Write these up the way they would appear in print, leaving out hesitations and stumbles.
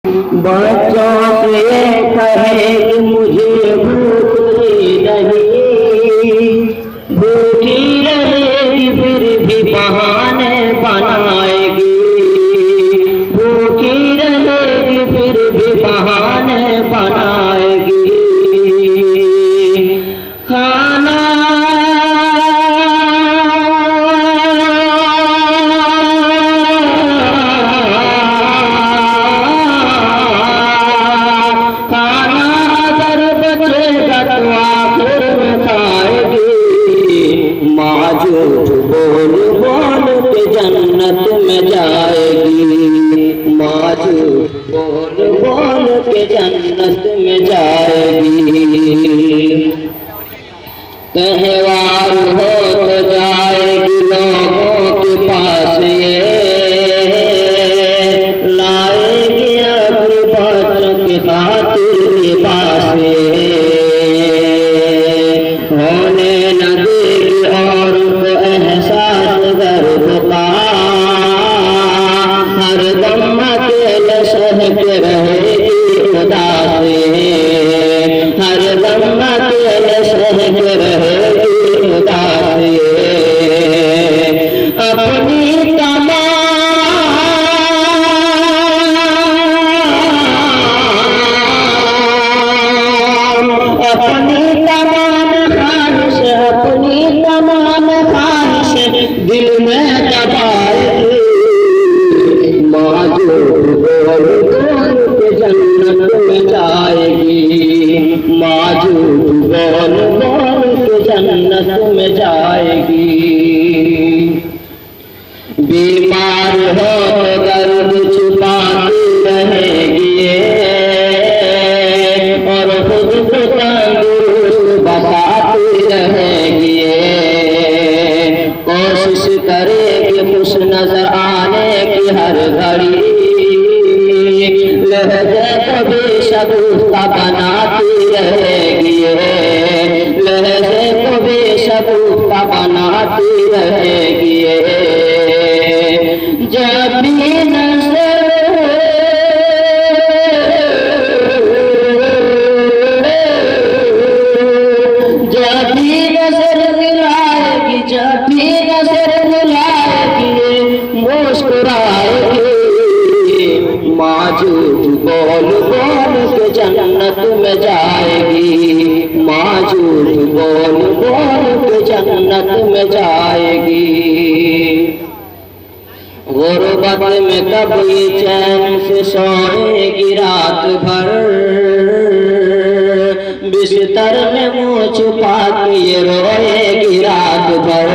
बच्चों से कहे कि मुझे भूख नहीं, भूखी रहेगी फिर भी बहाने बनाएगी, भूखी रहेगी फिर भी बहाने बनाएगी। खाना झूठ बोल बोल के जन्नत में जाएगी, माँ झूठ बोल बोल के जन्नत में जाएगी। त्योहार हो तो जाएगी लोगों के पास ये, लाएगी अपने बच्चों के खातिर लिबास होने न देगी और एहसास गर्व का, हर दम अकेले सह के रहेगी उदास, हर दम अकेले सह के रहेगी उदास। अपनी तमाम दिल में दबाएगी, माँ झूठ बोल बोल के जन्नत में जाएगी, माँ झूठ बोल बोल के जन्नत में जाएगी। बीमार हो तो दर्द छुपाती रहेगी और खुद को तंदुरुस्त बताती रहेगी, कोशिश करेगी खुश नजर आने की हर घड़ी, लहजे को बेशगुफ्ता बनाती रहेगी, लहजे को बेशगुफ्ता बनाती रहेगी। जब भी नजर मिलाएगी, जब भी नजर मिलाएगी मुस्कुराएगी, माँ झूठ बोल बोल के जन्नत में जाएगी, माँ झूठ बोल बोल के जन्नत में जाएगी। गुर्बत में कब ये चैन से सोएगी रात भर, बिस्तर में मुँह छुपा के ये रोएगी रात भर।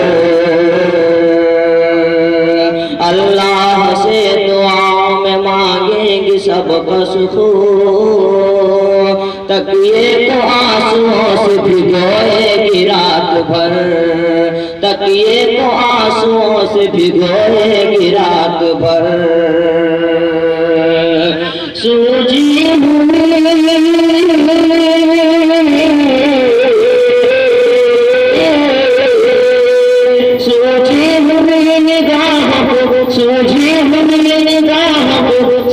अल्लाह से दुआओं में मांगेगी सबका सुकून, तकिए को आंसुओं से भिगोएगी रात भर, तकिए को आंसुओं से भिगोएगी रात भर। सूजी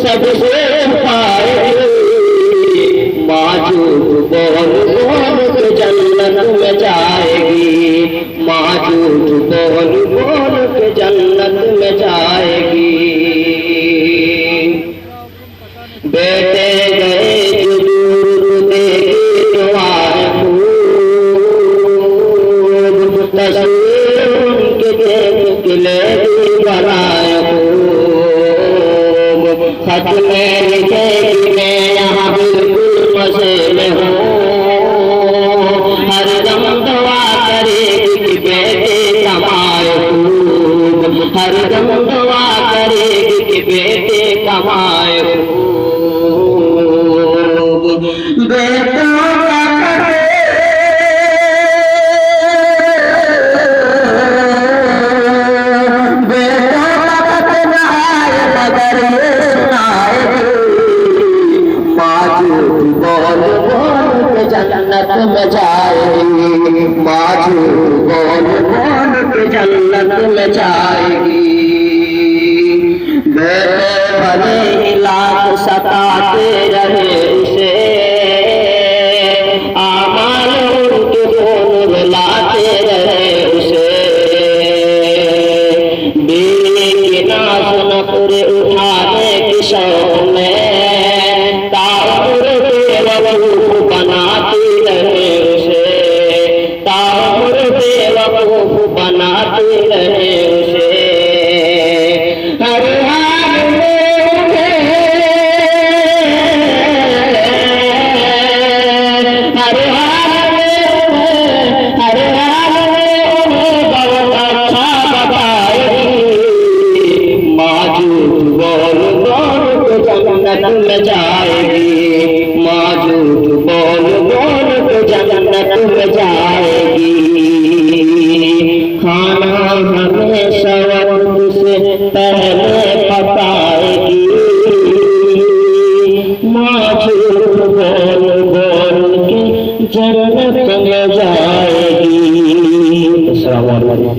सबसे छुपाएगी, माँ झूठ बोल बोल के जन्नत में जाएगी, माँ झूठ बोल बोल के जन्नत में जाएगी। बेटे गए जो दूर देगी दुआएं खूब, तस्वीर उनके देख के लेगी बनाए खत में लिखेगी मैं यहाँ बिल्कुल मजे में हूँ, हर दम दुआ करेगी कि बेटे कमाए खूब, हर दम दुआ करेगी कि बेटे कमाए खूब। बेटा सताते रहे उसे, आमाल उनके खून रुलाते रहे उसे। बीवी की नाज़ नखरे उठाने की शौक में ताउम्र बेवकूफ बनाती रहे उसे, ताउम्र बेवकूफ बनाती रहे उसे। हर हाल में हर हाल में बहुत अच्छा बताएगी। माजूद बोल बोल तो जन्नत में जाएगी, माजूद बोल बोल तो जन्नत में जाएगी। खाना हमेशा वक्त से पहले पकाएगी, माजूद बोल बोल के जन्नत में जाएगी। अस्सलाम वालेकुम।